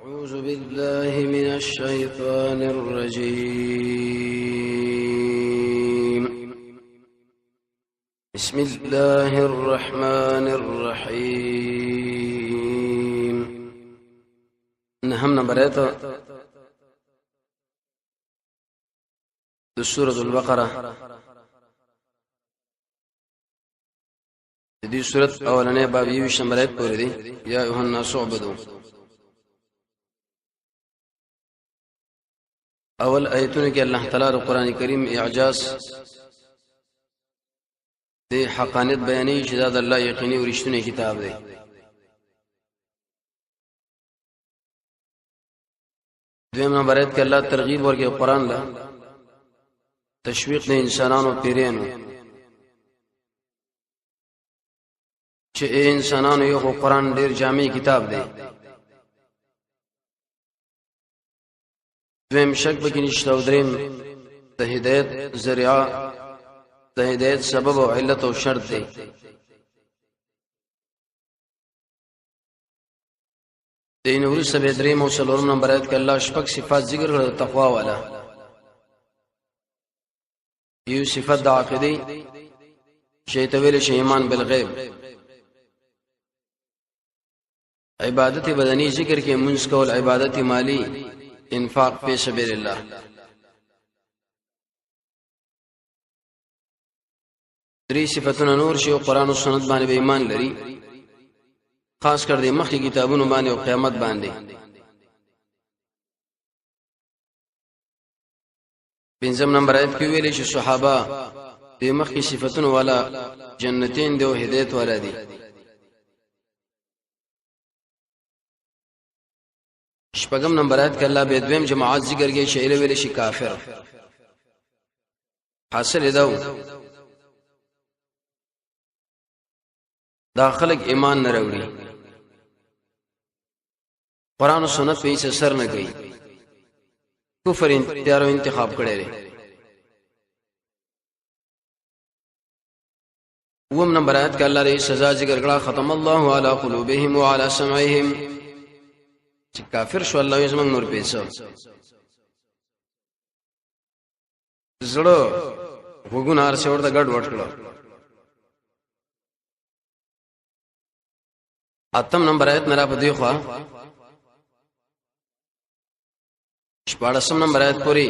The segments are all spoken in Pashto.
أعوذ بالله من الشيطان الرجيم. بسم الله الرحمن الرحيم. نهم نمبر آیت سورة البقرة. دې سورۃ اولنې باب 20 نمبر آیت پورې دی. یا ایها الناس اعبدوا. اول آیتونه کې الله تعالی د قران کریم اعجاز د حقانیت بیانې چې دا د الله یقیني او رښتینی کتاب دی. دویم نمبر آیت کې الله ترغیب ورکړي قران له تشویق د انسانانو پیرانو چې انسانانو یو قران ډیر جامع کتاب دی. دویم شک بکی نشته او دریم د هدایت ذریعہ د هدایت سبب او علت او شرط دی. دین ورسره به دریم او څلورم نمبر آیت کې الله شپږ صفات ذکر کړل د تقوا والا. یو صفات د عقیده چې ته ویل شي ایمان بالغیب، عبادت بدنی ذکر کې منځ کول، عبادت مالی انفاق فی سبیل الله. درې صفاتونه نور شی او قران او سنت باندې به ایمان لري، خاص کر دې مخکې کتابونو باندې او قیامت باندې. پنځم نمبر آیت کې ویل شي صحابه دې مخکې صفاتونه والا جنتین دی او هدایت والا دي. شپږم نمبر آیت کې الله به دویم جماعت ذکر کوي چې ویل شي کافر. حاصل دا خلک ایمان نه راوړي، قران او سنت په هیڅ اثر نه کوي، کفر اختیار او انتخاب کړي لري. اوم نمبر آیت کې الله ری سزا ذکر کړه ختم الله علی قلوبهم وعلى سمعهم. چې کافر شو الله یې زمنګ نور پیسو زړه وګونار څه ورته ګډ وټ کړه. اتم نمبر آیت نه را پدې خو 14 نمبر آیت پوری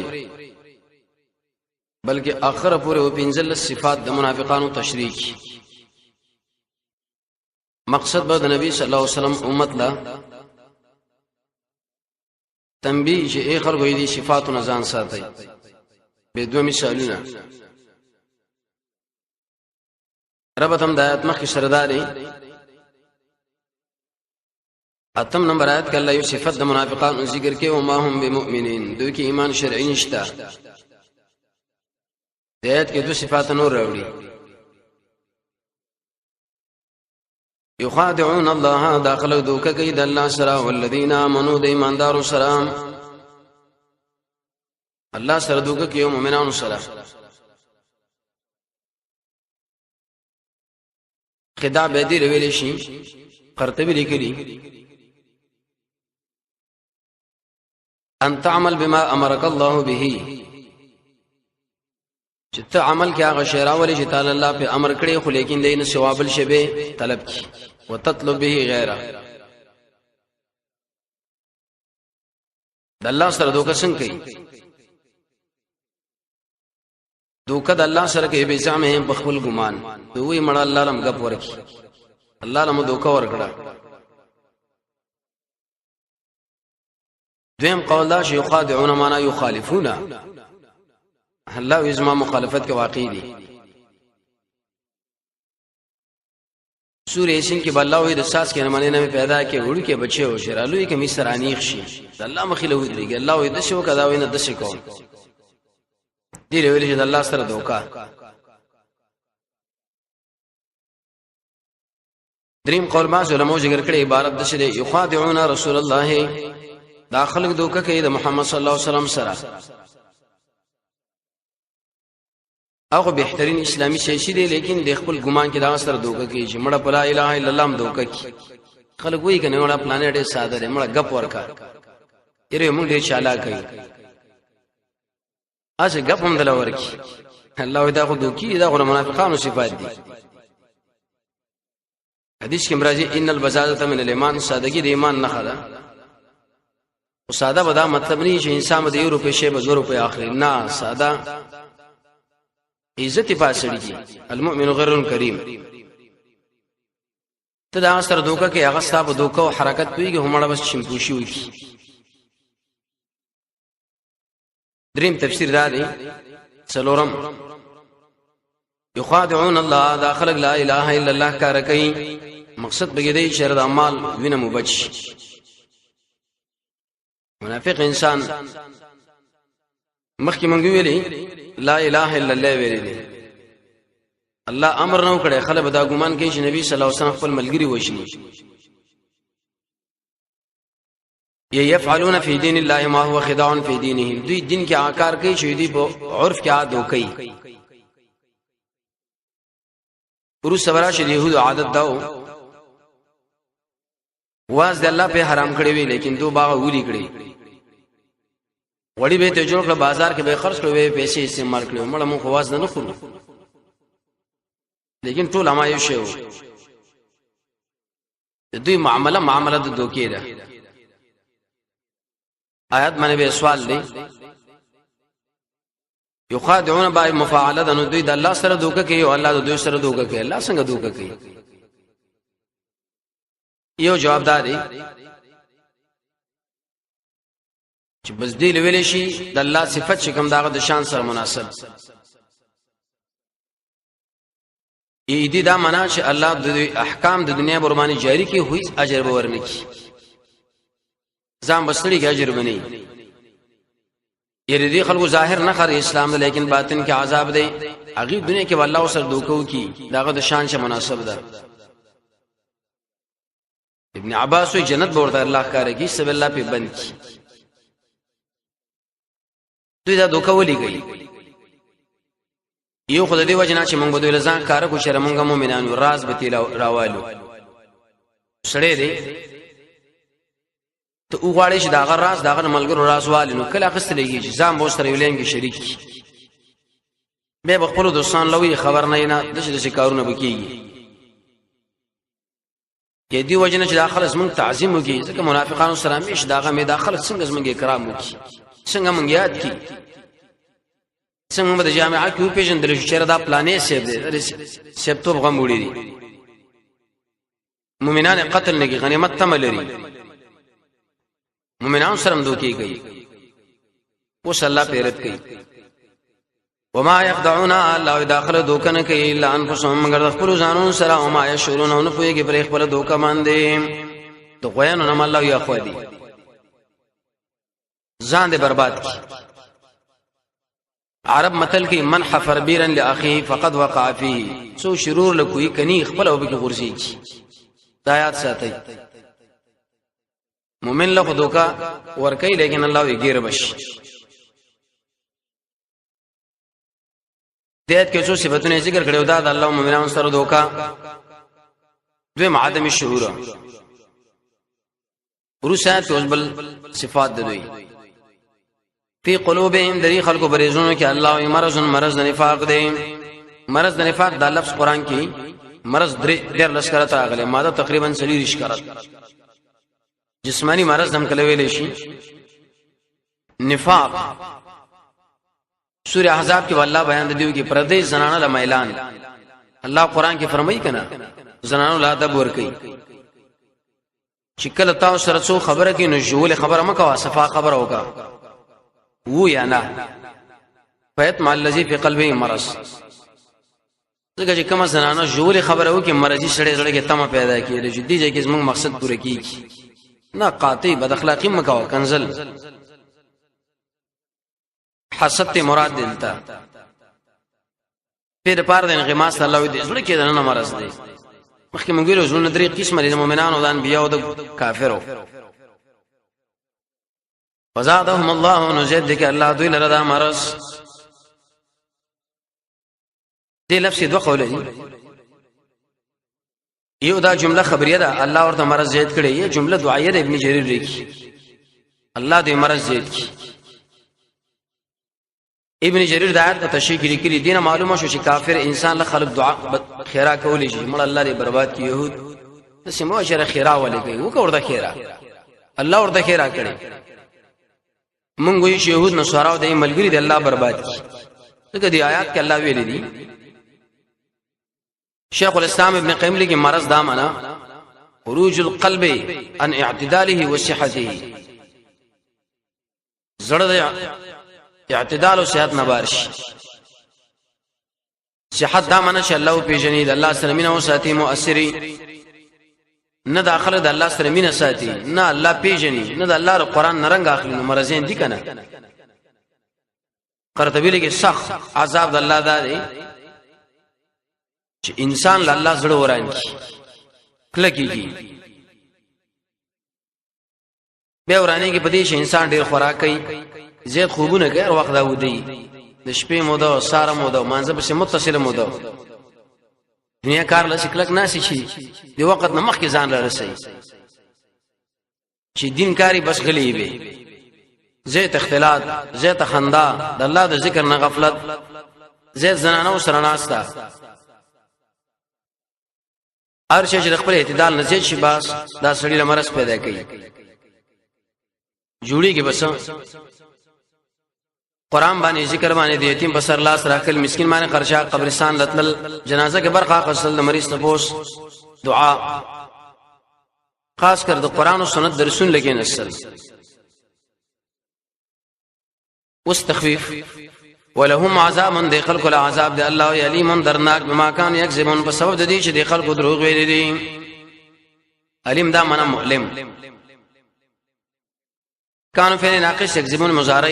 بلکې اخر پورې او پنځل صفات د منافقانو تشریح. مقصد به د نبی صلی الله علیه وسلم امت لا تنبیه چې ای خلکو دې صفاتونه ځان ساتي. به دوه مثالونه رب تم د آیات مخکې سرداري. اتم نمبر آیت کې الله یو صفت د منافقانو ذکر کوي او ما هم بمؤمنین، دوی کې ایمان شرعي نشته. د آیت کې دوه صفات نور راوړي. یخادعون الله، داخله دوکه کوي د الله سره، والذین آمنوا د ایماندارو سره. الله سره دوکه کوي او مؤمنانو سره. خداع به دې ویل شي. قرطبی لیکلی ان تعمل بما امرك الله به، چې ته عمل کې هغه شی راولې چې تعالی الله په امر کړی، خو لیکن دین ثواب شبه طلب کی وتطلب به غیره. د الله سره دوکه څنګه کوي؟ دوکه د الله سره کوي به ځامه په خپل ګمان. دوی مړ الله لم غپ ورکی، الله لم دوکه ورکړه. دویم قول دا چې یخادعون معنا یخالفون، الله یزما مخالفت کې واقع دي. سورې یاسین کې الله وې د ساس کې نمونه نه پیدا کې وړو کې بچي او شرالوې کې مصر انیخ شي د الله مخې له ودرېږي. الله وې د شو کدا وې نه د شي کوم دی ویل چې د الله سره دوکا. دریم قول ما علماء ذکر کړي عبارت د شه یخادعون رسول الله، داخله دوکه کوي د محمد صلی الله علیه وسلم سره. هغه بهترین اسلامي شي دی، لیکن د خپل ګمان کې دا سره دوکه کوي چې مړه په لا اله الا الله هم دوکه کوي. خلک وایي کنه مړه پلانې ډېر ساده دی، مړه غپ ورکا یره موږ ډیر چالاک یو اځه غپ هم دلور کی الله دا خو دوکي دا خو منافقانو صفات دي حدیث کې مرাজি ان البزازه من الايمان سادگی د ایمان نه خلا او ساده ودا مطلب نه چې انسان د یو روپې شی به 2 روپې اخلي نه ساده عزت پاسړي کی المؤمن غیر کریم ته دا سره دوکه کې هغه ستاسو دوکه او حرکت پیږي همړه بس شمپوشي وي دریم تفسیر دا دی څلورم یخادعون الله دا خلق لا اله الا الله کار کوي مقصد بګی دی شر د اعمال وینه مبچ منافق انسان مخکې مونږ ویلي لا اله الا الله ویلي دی الله امر نو کړي خلک به دا ګمان کوي چې نبی صلی الله علیه وسلم خپل ملګری وشي يفعلون في دين الله ما هو خداع في دينهم دوی دین کې آکار کوي چې دی په عرف کې عادت کوي ورو سورا چې يهود عادت داو واز د الله په حرام کړی وی لیکن دو باغ ولي کړی وړي به ته جوړ کړ بازار کې به خرج کړو پیسې استعمال کړو مړه مو خواز نه خورو لیکن ټول ما یو شی دوی معامله د دوکې ده آیات باندې به سوال دی یخادعون با مفاعله د دوی د الله سره دوکه کوي او الله د دوی سره دوکه کوي الله څنګه دوکه کوي یو جواب دی چې بس دی ویل شي د الله صفت چې کوم داغه د شان سره مناسب ای دې دا معنا چې الله د احکام د دنیا برمانی جاری کی هیڅ اجر به ورنکي ځان بسړي کې اجر بني یره دې خلکو ظاهر نه خر اسلام ده لیکن باطن کې عذاب دی هغه دنیا کې والله سره دوکو کی داغه د شان شه مناسب ده ابن عباس وی جنت ورته الله کارږي سب الله په بند کی دوی دا دوکه ولي گئی یو خدای دی وجنا چې موږ بدوی لزان کار کو شر موږ مؤمنانو راز به تیلا راوالو سړې دی ته وګړې چې داغه راز داغه ملګرو راز والو کله خستلېږي چې ځم مو سره ویلېم کې شریک به خپل دوستان لوي خبر نه د څه کارونه بکیږي کې دی وجنا چې داخله زمون تعظیم وکي ځکه منافقانو سره مش داغه می داخله څنګه زمونږه کرام وکي څنګه مونږ یاد کی څنګه د جامعه کې پیژندل چې دا پلانې سیب دي سیب تو غم وړي دي مؤمنان قتل نه کی غنیمت تم لري مؤمنان سره دوکي کوي وصلی الله پیرت کوي وما يخدعون الله داخله دوکنه کوي الا انفسهم مگر خپل ځانون سره او ما يشورون نو پويږي پر خپل دوکه باندې تو غوینو نم الله یا خو دي ځان دې برباد کی عرب متل کې من حفر بیرا لاخيه فقد وقع فيه سو شرور لکوي کني خپل او به غورځي کی دایات ساتي مومن له دوکا ور کوي لیکن الله یې غیر بش دیت کې څو صفاتونه ذکر کړو دا د الله مومنانو سره دوکا دوی معدم الشعور ورسات اوسبل صفات دوی فی قلوبهم دری خلق بریزونو کې الله مرض د نفاق دی مرض د نفاق د لفظ قران کې مرض ډېر لشکره راغلی ماده تقریبا 30 کرت جسمانی مرض هم کله ویل شي نفاق سورہ احزاب کې والله بیان دیو کې پردې زنانه له میلان الله قران کې فرمایي کنا زنانو لا ادب ور کوي چې کله تاسو سره څو خبره کې نو جوړه خبره مکه صفه خبره وکا وو یا نه فیت مع الذی فی قلبه مرض څنګه چې کوم زنانه جوړه خبره وکي مرضی سړی کې تمه پیدا کیږي چې دې کې زموږ مقصد پوره کیږي نه قاطع بد اخلاقی مکه کنزل حسد مراد دلتا پیر پار د انغماس الله دې زړه کې نه مرز دی مخکې مونږ ویلو زړه درې قسمه دي مؤمنانو د انبیاء او د کافرو فزادهم الله نزيد ذکر الله دوی لره دا مرز دې لفظ دوه قول دي یو دا جمله خبریه ده الله ورته مرز زیات کړي یي جمله دعایه ده ابن جرير لیکي الله دې مرز زیات کی. ابن جرير د آیات په تشریح کې لیکلي دینه معلومه شو چې کافر انسان له خلق دعا خیره کولی شي مړ الله دې برباد کی. يهود د سمو شر خیره ولې کوي وکړه د خیره الله ورته خیره کړي. مونږ وی چې يهود نصارا د ملګری دې الله برباد کی. دغه دې آیات کې الله ویلي دي. شیخ الاسلام ابن قیم لیکي مرض دا معنا خروج القلب عن اعتداله وصحته. زړه اعتدال او صحت نه بارش. صحت دا معنا چې الله پیژني د الله سره مینه او ساتي مؤثري نه داخله د الله سره مینه ساتي نه الله پیژني نه د الله قرآن نرنګ اخلي نو مرزين دي کنه. قرطبی لیکي سخت عذاب د الله دا دی چې انسان له الله زړه وران کی کله کیږي به ورانی کې پدې چې انسان ډیر خوراک کوي زیات خوبونه کوي او وخت دا ودی د شپې موده ساره موده مانځه په متصله موده دنیا کار له شکلک ناسي شي دی وخت نه مخکې ځان را رسي چې دین کاری بس غلی وي زیت اختلاط زیت خندا د الله د ذکر نه غفلت زیت زنانو سره ناستا هر شي چې خپل اعتدال نه زیات شي باس دا سړی لمرس پیدا کوي جوړي کې بس قرآن باندې ذکر باندې د یتیم په سر لاس راکل مسکین باندې خرچا قبرستان لتل جنازه کې برخه خپل د مریض تپوس دعا خاص کر د قرآن او سنت درسون لګي نسل واستخفيف ولهم عذاب د خلق العذاب د الله علیم درناک بما كان یکذبون په سبب د دې چې د خلق دروغ ویلي دي. علیم دا معنا معلم کانو فعل ناقص یکذبون مضارع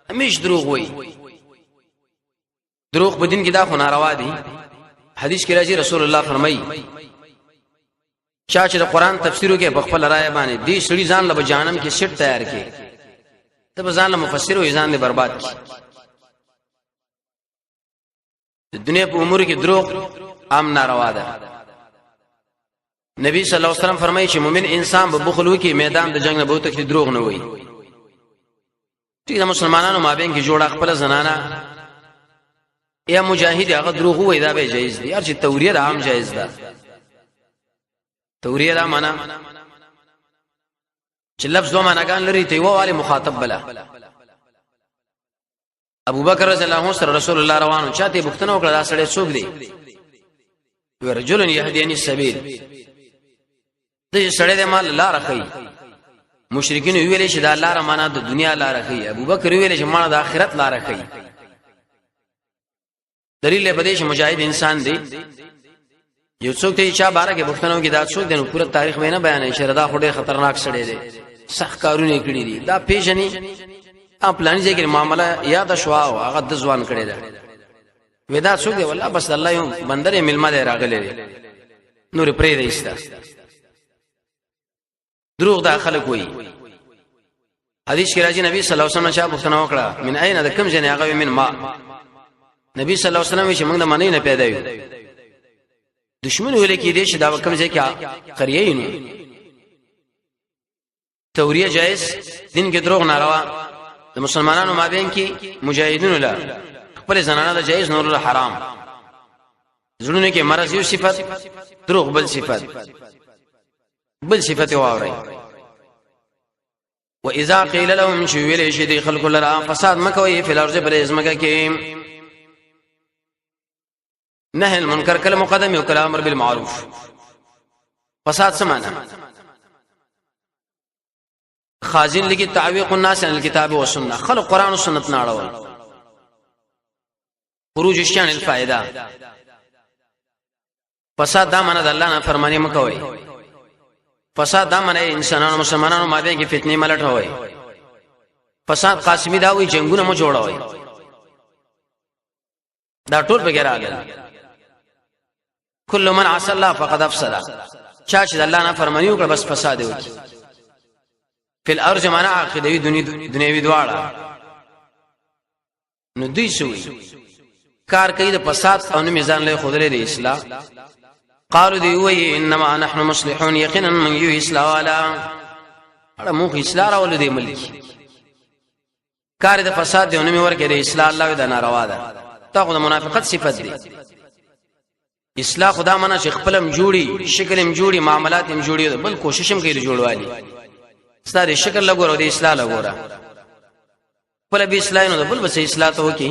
همیش دروغ وای. دروغ په دین کې دا خو ناروا دي. حدیث کې راځي رسول الله فرمایي چا چې د قران تفسیر کې په خپل رائے باندې دې سړي ځان له جهنم کې سټ تیار کړي ته به ځان له مفسر او ځان دې برباد کړي. د دنیا په امور کې دروغ عام ناروا ده. نبی صلی الله علیه وسلم فرمایي چې مؤمن انسان به بخل وکي میدان د جنگ نه به تک دروغ نه وایي. چې د مسلمانانو مابین کې جوړه خپل زنانه یا مجاهد هغه دروغ وایي دا به جایز دي. هر چې توریه عام جایز ده. توریه دا معنا چې لفظ و معناګان لري ته واله مخاطب بلا. ابو بکر رضی الله عنه سره رسول الله روانو چاته بوختنه وکړه دا سړی څوک دی؟ ورجل يهديني السبيل. دې سړی د مال لار خي. مشرکین ویلې چې دا لار معنا د دنیا لار خي. ابو بکر ویلې چې معنا د آخرت لار خي. دلیل په دې چې مجاهد انسان دی. یو څوک ته چا بارے کې بوختنه وکړي دا څوک دی نو پوره تاریخ مې نه بیانې شردا خوري خطرناک سړی دی. سخت کارونه کړی دي دا پیژنې پلان ځای کې معاملې یاد شوا او هغه د ځوان کړي ده ودا څوک دی والله بس الله یو بندره ملما دی راغلی نور پرې دی استا دروغ دا خلک وایي. حدیث کې راځي نبی صلی الله علیه وسلم شاه بوختنه وکړه من اين د کم جن هغه من ما. نبی صلی الله علیه وسلم چې موږ د منی نه پیدا یو دشمن ویل کې دې چې دا کم ځای کې قریه نه توریه جائز دین کې دروغ ناروا. د مسلمانانو مابین کې مجاهدینو له خپل زنانه د جایز نور له حرام. زړونه کې مرض یو صفت دروغ بل صفت واوري. واذا قيل لهم شو ویل شي د خلق لرا فساد مکوي په الارض پر ازمکه کې نهي المنکر کله مقدم او کله امر بالمعروف. فساد سمانا خازن لګي تعويق الناس عن الكتاب والسنه خلق قران او سنت نه اړول. خروج الشان الفائده فساد دا منه د الله نه فرمانی مکوي. فساد دا منه انسانانو مسلمانانو مابین کې فتنې ملټ وای. فساد قاسمی دا وی جنگونه مو جوړوي دا ټول بغیر اله. کل من عصى الله فقد افسد. چا چې الله نه فرمانی وکړ بس فساد وکړي. فی الارض معنا عقیدوی دنیوي دواړه نو دوی شوی کار کوي د فساد او میزان له خودلې د اصلاح. قالوا دی وی انما نحن مصلحون یقینا من یو اصلاح والا اړه موږ اصلاح راول دي ملک کار د فساد دی ونمي ورکه د اصلاح الله د ناروا ده تا خو د منافقت صفت دی اصلاح خدا منا چې خپلم جوړي شکلم جوړي معاملاتم جوړي بل کوششم کوي جوړوالي ستاره شکل لګورو د اصلاح لګورا خپل به اصلاح نه بل بس اصلاح ته وکي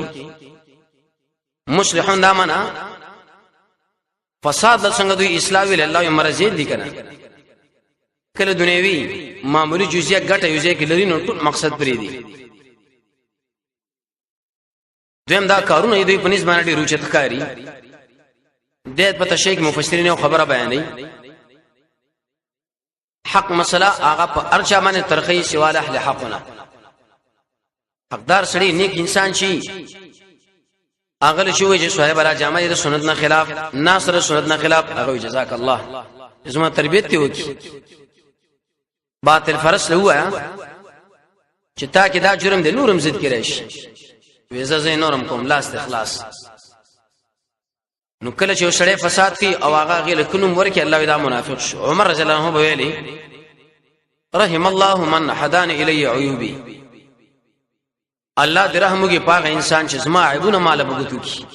مصلحون دا منا فساد څنګه دوی اصلاح ویل الله مرزید دي کنه کله دنیوي معمولی جزئیه ګټه یوځای کې لري نو ټول مقصد پرې دی دویم دا کارونه دوی په نسبت باندې روچت کاری د پته شیخ مفسرین خبره بیانې حق مسله هغه په ارچا باندې ترخی سوال اهل حقنا حقدار سړي نیک انسان شي اغل شوې چې صاحب را جامه د سنت نه خلاف ناصر سنت نه خلاف هغه جزاک الله زما تربیت ته وکی باطل فرس له هوا چې تا کې دا جرم د نورم زید کړی شي ویزه زې نورم کوم لاس اخلاص نو کله چې سړی فساد کوي او هغه غیله کنوم ورکه الله دا منافق شو عمر رضی الله عنه ویلي رحم الله من حدان الی عیوبی الله درهمږي پاغه انسان چې زما عیبونه مال بغوتو کی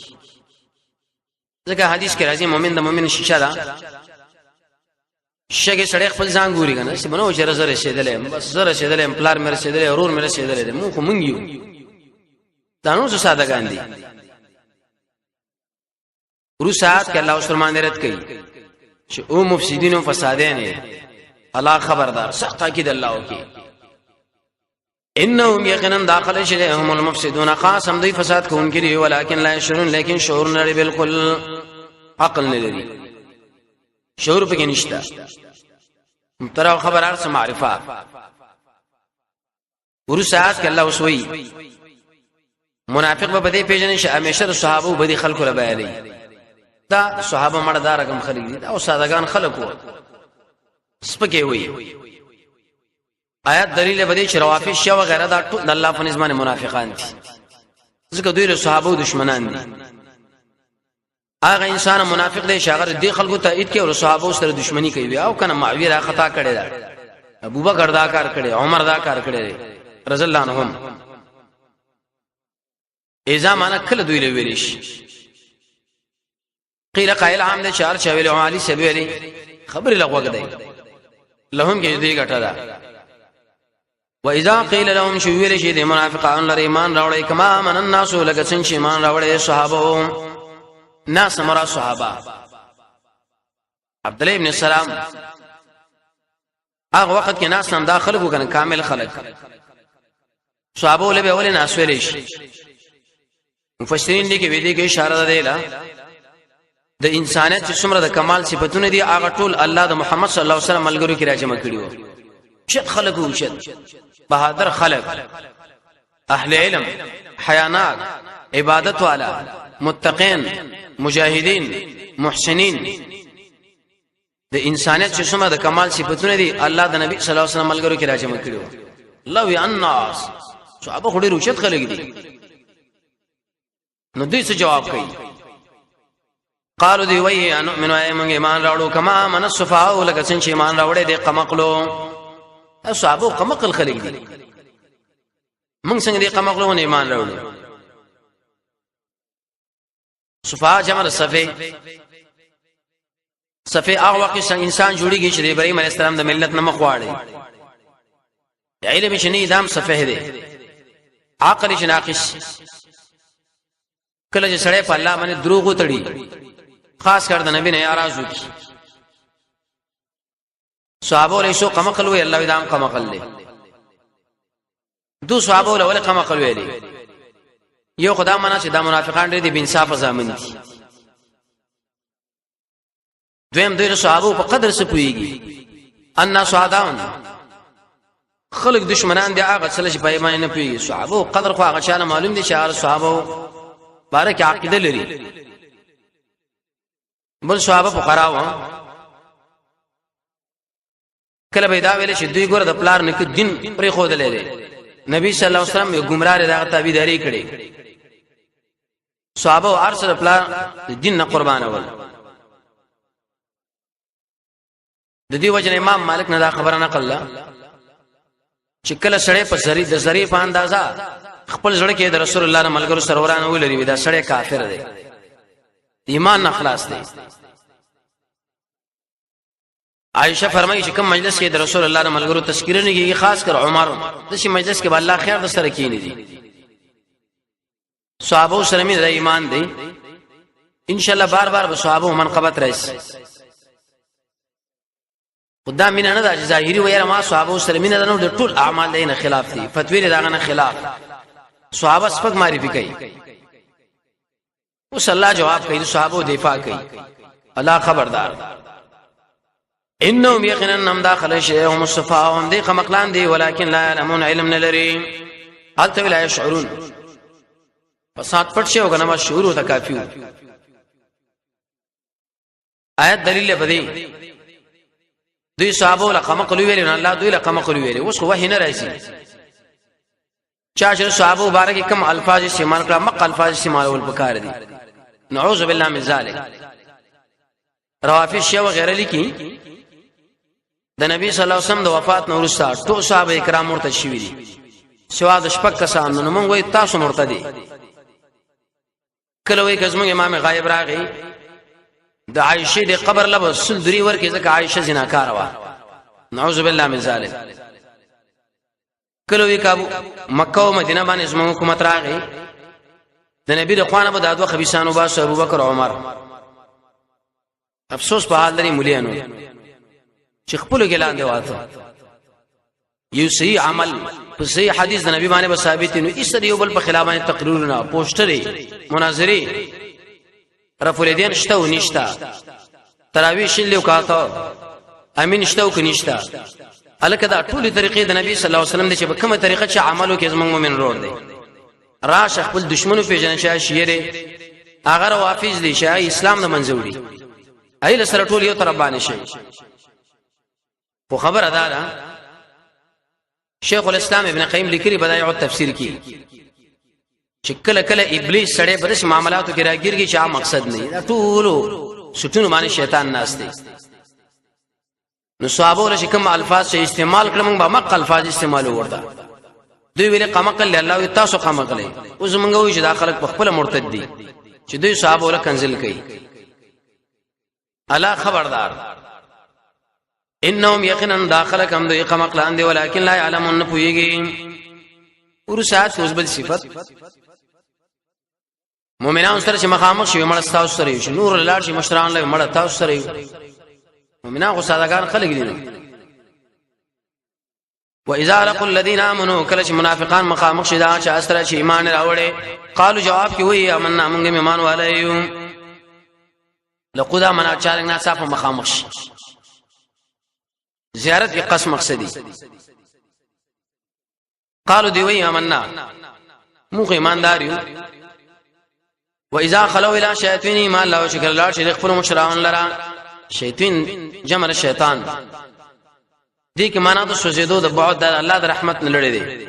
ځکه حدیث کې راځي مؤمن د مؤمن شیشه ده شګه سړی خپل ځان ګوري کنه چې بنو چې زره رسیدلې بس زره رسیدلې پلار مې رسیدلې اورور مې رسیدلې مونږ خو مونږ یو دا نو څه ساده ګاندي ورسات کې الله فرمان رد کوي چې او مفسدين او فسادین الله خبردار سخت اكيد الله وکي انهم يقينا داخل شيهم المفسدون قاسم دوی فساد کوونکي دي ولکن لا يشعرون لیکن شعور نه لري بالکل عقل نه لري شعور پکې نشته تر خبر ارس معرفت ورسات کې الله وسوي منافق به دې پیژنې چې همیشه صحابه به دي خلکو له بیانې دا صحابه مړه دا رقم خلک دي او سادهګان خلک وو سپکه وي آیات دلیل به دې چې روافض شیا وغیرہ دا ټول الله په نظام منافقان دي ځکه دوی له صحابه دشمنان دي هغه انسان منافق دی شاګر دی خلکو ته اېد کې او صحابه سره دښمنی کوي او کنه معاویه را خطا کړي دا ابوبکر دا کار کړي عمر دا کار کړي رضی الله عنهم اذا معنا کله دوی له ویلش قیل قائل عام ده چار چویل علی سبیلی خبر لغوګ دی لهم کې دې ګټه ده و اذا قيل لهم شو ویل شي د منافقان لري ایمان راوړی کما من الناس لکه څنګه چې ایمان راوړی صحابه ناس مرا صحابه عبد الله ابن سلام هغه وخت کې ناس هم داخل کو کنه کامل خلق صحابه له به ولې ناس ویل شي مفسرین دې کې وې دې کې اشاره ده له د انسانیت چې څومره د کمال صفاتونه دي هغه ټول الله د محمد صلی الله علیه وسلم ملګرو کې راجمع کړي وو شت خلق او شت بہادر خلق اهل علم حیانات عبادت والا متقین مجاهدین محسنین د انسانیت چې څومره د کمال صفاتونه دي الله د نبی صلی الله علیه وسلم ملګرو کې راجمع کړي وو لو الناس صحابه خوري روشت خلق دي نو دوی څه جواب کوي قالوا دی وای ان من ایمان راوړو کما من الصفاء لکه څنګه چې ایمان راوړې دي قمقلو صحابه قمقل خلق دي موږ څنګه دي قمقلو نه ایمان راوړو صفاء جمع صفه صفه هغه وخت انسان جوړیږي چې ابراهيم عليه السلام د ملت نه مخواړي علم چې نه ادم صفه دي عقل چې ناقص کله چې سړی په الله باندې دروغ وتړي خاص کر د نبی نه اراضو کی صحابه له شو قمقل وی الله ادم قمقل له دو صحابه له ول قمقل ویلي یو خدا منا چې د منافقان دي بنصاف ځامن دي دویم دوی صحابه په قدر څه پويږي ان صحابان خلق دشمنان دي هغه څه چې په ایمان نه پويږي صحابه قدر خو هغه چانه معلوم دي چې هغه صحابه بارک عقیده لري بل صحابه فقراو کله پیدا ویل چې دوی ګور د پلار نه کې دین پرې خو دلې نبی صلی الله علیه وسلم یو گمراه راغ تابعداري کړي صحابه ارسل پلار دین نه قربان اول د دې وجه امام مالک نه دا خبره نقل چې کله سړی په زری په اندازا خپل ځړ کې د رسول الله نه ملګرو سروران ولري دا سړی کافر دی ایمان نه خلاص دی عائشہ فرمایي چې کوم مجلس کې د رسول الله نه ملګرو تذکرہ نه کیږي خاص کر عمر د شي مجلس کې الله خیر د سره کینی دي صحابه سره مې د ایمان دی ان شاء الله بار بار به صحابه منقبت راشي خدای مين نه د ظاهري ویره ما صحابه سره مين نه د ټول اعمال دینه خلاف دي فتوی دغه نه خلاف صحابه سپک معرفي کوي اوس الله جواب کوي صحابه دفاع کوي الله خبردار انهم يقينا هم داخل شيء مصطفى هم دي خمقلان دي ولكن لا يعلمون علم نلري هل تو لا يشعرون فسات پټ شي وګنه ما شعور او تکافیو آیت دلیل بدی دوی صحابه له خمقلو ویل نه الله دوی له خمقلو ویل اوس خو نه راځي چا چې صحابه مبارک کوم الفاظ استعمال کړه مق الفاظ استعمال ول پکار دي نعوذ بالله من ذلك روافض شی وغیرہ لیکي د نبی صلی الله علیه وسلم د وفات نو وروسته ټول صحابه کرام مرتد شوي دي سوا د شپږ کسان نو موږ وای تاسو مرتدي کله وای کزمو امام غایب راغی د عائشه د قبر لبه سل دوری ورکه ځکه عائشه زناکار و نعوذ بالله من ذلک کله وای کابو مکه او مدینه باندې زمو حکومت راغی د نبی د خوانه په دادو خبيسانو باندې ابو بکر عمر افسوس په حال لري مولانو چې خپل ګلان دی واته یو صحیح عمل په صحیح حدیث د نبی باندې ثابت نو ایسر یو بل په خلاف باندې تقریرونه پوسټري مناظري رفع الیدین شته او نشته تراویح شلو کاته امین شته او کنيشته الکه دا ټول طریقې د نبی صلی الله علیه وسلم د چې په کومه طریقه چې عملو کې زمونږ مومن روړ دی راش خپل دشمنو پیژنه چې شیره اگر وافز دي چې اسلام نه منځوري ایله سره ټول یو طرف باندې شي خو خبر ادا ده شیخ الاسلام ابن قیم لیکلي بدایع التفسیر کې چې کله کله ابلیس سره برش معاملاتو کې راګیرږي چې مقصد نه ټول سټونو باندې شیطان ناس دی نو صحابه له کوم الفاظ چې استعمال کړم به مق الفاظ استعمال ورته دوی ویل قمقل الله تاسو قمقل اوس موږ وی چې داخله په خپل مرتد دي چې دوی صحابه له کنزل کوي الا خبردار انهم يقينا داخله کم دوی قمقلان دي ولكن لا يعلمون پويږي ورسات اوس بل صفت مؤمنان سره چې مخامخ شي مړ تاسو سره شي نور لاړ شي مشران له مړ تاسو سره مؤمنان خو سادهګان خلک دي واذا لقوا الذين امنوا کله چې منافقان مخامخ شي دا چې اسره چې ایمان راوړي قالوا جواب کې وي امننا موږ ایمان والایو لقدا منا چارنګ نه صاف مخامخ شي زیارت کې قسم مقصدی قالوا دی وی امننا موږ ایماندار یو واذا خلوا الى شياطين ما الله شکر الله شیخ خپل مشران لرا شیطان جمع شیطان دې کې معنا د سوزیدو د بعد الله د رحمت نه لړې دي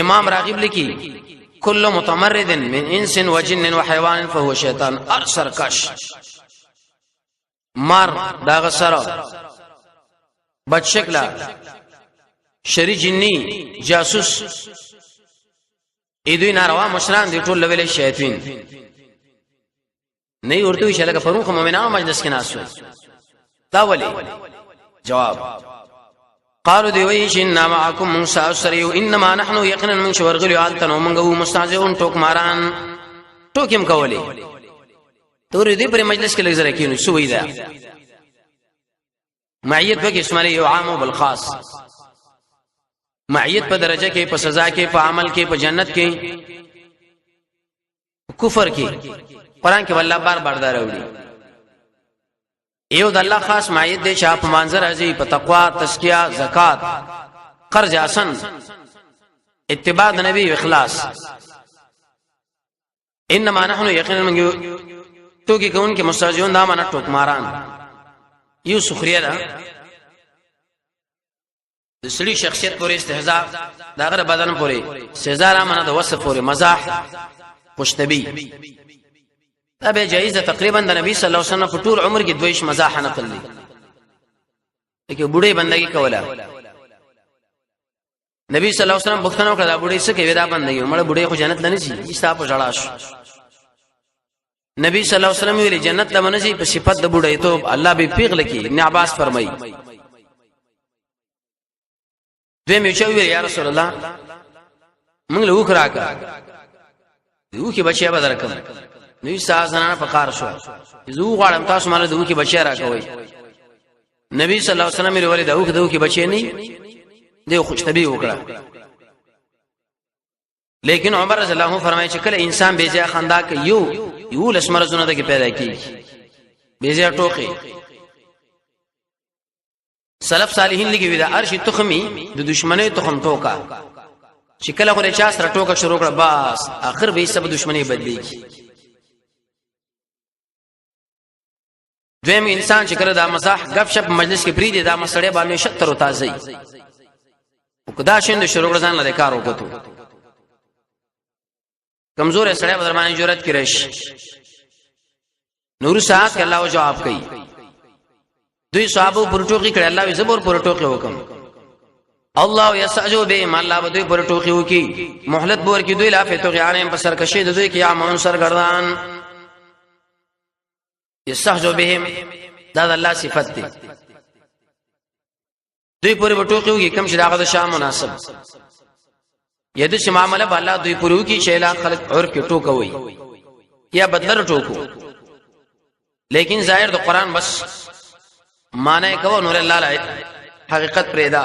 امام راغب لیکي كل متمرد من انس وجن وحيوان فهو شيطان ارسر کش مار دا غسر بچکلا شری جنی جاسوس ایدوی ناروا مشران دی ټول لویل شیاطین نه ورته چې لکه فروخ مؤمنانو مجلس کې ناس دا ولی جواب قالوا دی وی چې ان معكم موسی اسریو انما نحن یقینا من شورغلو حالتنو منغو مستهزئون ټوک ماران ټوکم کولی تور دې پر مجلس کې لګزره کینو سوې ده معیت به اسماعیل یو عام او بالخاص معیت په درجه کې په سزا کې په عمل کې په جنت کې کفر کې قران کې والله بار بار دا راوړي یو د الله خاص معیت دې چې په منظر راځي په تقوا تزکیه زکات قرض حسن اتباع نبی اخلاص انما نحن یقینا من توګي کون کې مستاجون دا معنا ټوک ماران یو سخريه ده د سړي شخصیت پورې استهزاء دا غره بدن پورې سزا را معنا د وصف پورې مزاح خوشنبي دا به جایزه تقریبا د نبی صلی الله علیه وسلم په ټول عمر کې دویش مزاح نقل دي لکه بوډۍ بندګي کوله نبی صلی الله علیه وسلم بوختنه وکړه دا بوډۍ څه کوي دا بندي مړ بوډۍ خو جنت نه نشي ایستا په جړاش نبی صلی الله علیه وسلم ویلي جنت ته منځي په صفات د بوډۍ ته الله به پیغله کی ابن عباس فرمایي دوی مې چې ویل یا رسول الله موږ له وکړه کا یو کې بچي به درکم نو سازنه په کار شو زه غواړم تاسو مال دوی کې بچي راکوي نبی صلی الله علیه وسلم لري ولې دوی کې بچي نه دی خوشتبي وکړه لیکن عمر رضی الله عنه فرمایي چې کله انسان به ځای خندا کوي یو لسمرزونه د کې پیدا کیږي به ځای ټوکي سلف صالحین لګي دا ارشي تخمي د دشمنی تخم ټوکا چې کله خو له چا سره ټوکا شروع کړه بس اخر به سب دشمنی بدليږي دویم انسان چې کله دا مزاح غب شپ مجلس کې پری دي دا مسړې باندې شتر او تازه وکدا شند شروع کړه ځان له کار وکړو کمزور سړی بدرمانه جرأت کې راشي نور ساعت کې الله جواب کوي دوی صحابه پرټوخي کړه الله زبر پرټوخي وکم الله یسعجو به ما الله دوی پرټوخي وکي مهلت بور کې دوی لافه تو غیانه په سرکشي دوی کې عامون سرګردان یسعجو بهم دا الله صفت دي دوی پورې وټوخي وکي کم شراغه د شام مناسب یده چې معاملې الله دوی پورو کې شیلا خلق اور کې ټوکوي یا بدلر ټوکو لیکن ظاهر د قران بس معنی کوو نور الله لا حقیقت پرېدا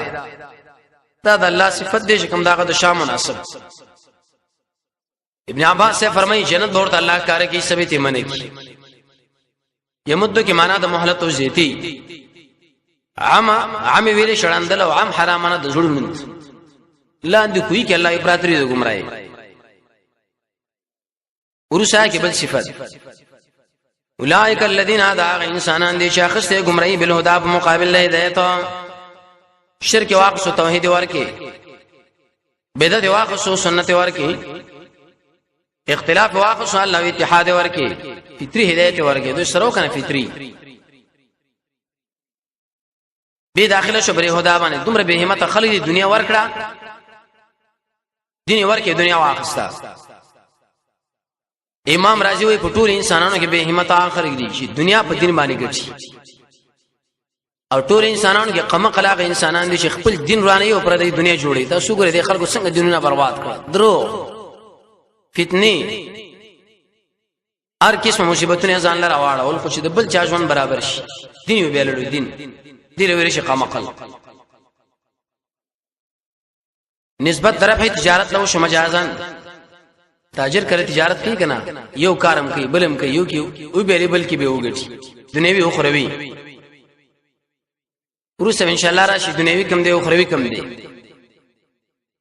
دا د الله صفت دي چې کوم داغه د شام مناسب ابن عباس سے فرمایي جنت بہت الله کار کی سبي ته منه کی یمد کی معنا د مهلت او زیتی عام ویل شړاندل او عام حرامانه د ظلم لاندې کوي کې الله افراطري د گمراهي ورسا کې بل صفات اولئک الذین هدى انسانان دي شاخص ته گمراهي بل هدا په مقابل هدایت شرک واقع او توحید ورکه بدعت واقع او سنت ورکه اختلاف واقع او الله اتحاد ورکه فطری هدایت ورکه دوی سره کنه فطری به داخله شو بری هدا باندې دومره به همت خلک دنیا ورکړه دین ورکه دنیا واخستا امام رازی وی پټول انسانانو کې به همت اخر دي چې دنیا په دین باندې ګرځي او ټول انسانانو کې قمه قلاق انسانان دي چې خپل دین رانه یو پر د دنیا جوړي تاسو ګورئ د خلکو څنګه دینونه برباد کړ درو فتنه هر قسم مصیبتونه ځان لره واړول خو چې د بل چا ژوند برابر شي دین یو بیلړو دین دی لري شي قمه قل نسبت طرف تجارت له مجازن تاجر کرے تجارت کی کنا یو کارم کی بلم کی یو کی او بیلی بل کی به وګټي دنیوي اخروی ورسره ان شاء الله راشي دنیوي کم دی اخروی کم دی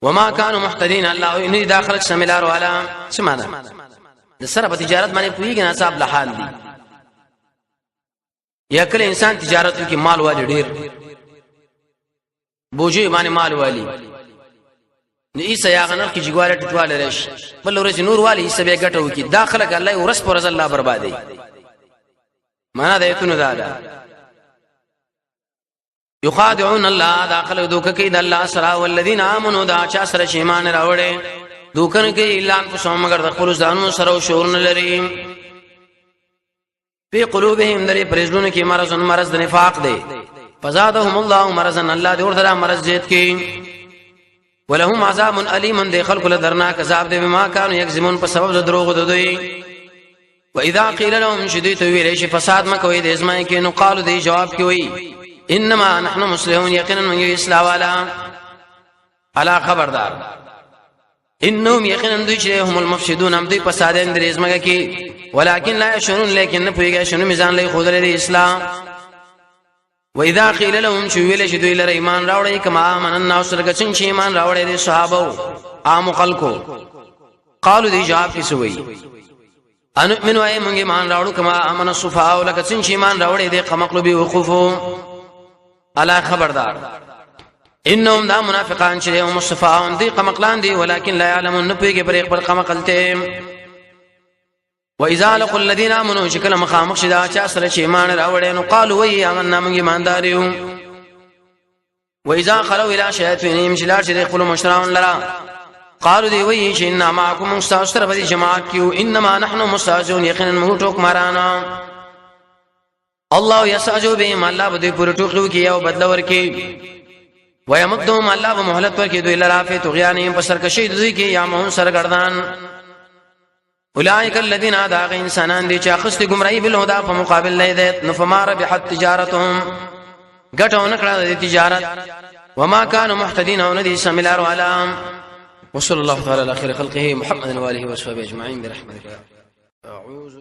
وما كانوا محتدين الله ان داخل شاملار والا سمانا د سره په تجارت باندې پویږي نه صاحب له حال دی یا کله انسان تجارت کې مال والی ډیر بوجي باندې مال والی نو ایسا یا غنر کی جګواله ټټواله راشي بل ورځ نور والی ایسا به ګټو کی داخله الله ورس پر الله بربادي معنا د ایتونو دا یخادعون الله داخله دوک کی د الله سره والذین امنوا دا چا سره ایمان راوړي دوکن کی اعلان کو سم مگر د خپل ځانونو سره شعور نه لري په قلوبهم درې پرېزونه کی مرض د نفاق دی فزادهم الله مرضا الله دې ورته مرض زیات کی ولهم عذاب الیم د خلق له درناک عذاب دی بما كانوا یکذبون په سبب د دروغ دوی واذا قيل لهم شديت ویل شي فساد مکوې د ازمای کې نو قالو دی جواب کې وی انما نحن مسلمون یقینا من اسلام والا الا خبردار انهم یقینا دوی چې هم المفسدون هم دوی فسادین د ازمای کې ولكن لا يشعرون لیکن نه پوهیږي شنو میزان لې خود لري اسلام واذا قيل لهم شویل شي دوی لره ایمان راوړی کما امن الناس لکه څنګه ایمان راوړی دي صحابه عام خلکو قالو دی جواب کې سوئی ان منو اي مونږه ایمان راوړو کما امن الصفاء لکه څنګه ایمان راوړی دي قمقلبي وقفو الا خبردار انهم دا منافقان چې هم الصفاء دي قمقلان دي ولكن لا يعلمون نپيږي پر خپل قمقلته واذا لقوا الذين امنوا شكل مخامخ شدا چا سره چې ایمان راوړې نو قالوا وي آمنا موږ ایماندار یو واذا خلوا الى شياطينهم شلار شد خلوا مشرعون لرا قالوا دی وی شئنا معكم مستاستر بدی جماعت کیو انما نحن مستاجون یقینا مو ټوک مارانا الله يسعجو بهم الله بده پر ټوکو کی او بدل ورکی ويمدهم الله بمهلت ورکی دوی لرا فی طغیانهم پسر کشی دوی کی یا مون سرګردان اولئک الذين اداغ انسانان دي چې اخست گمراهی بل هدا په مقابل لیدت نفمار بحت تجارتهم غټونه کړه د تجارت وما كانوا محتدين او ندي سملار علام وصلى الله تعالى على خير خلقه محمد واله وصحبه اجمعين برحمتك اعوذ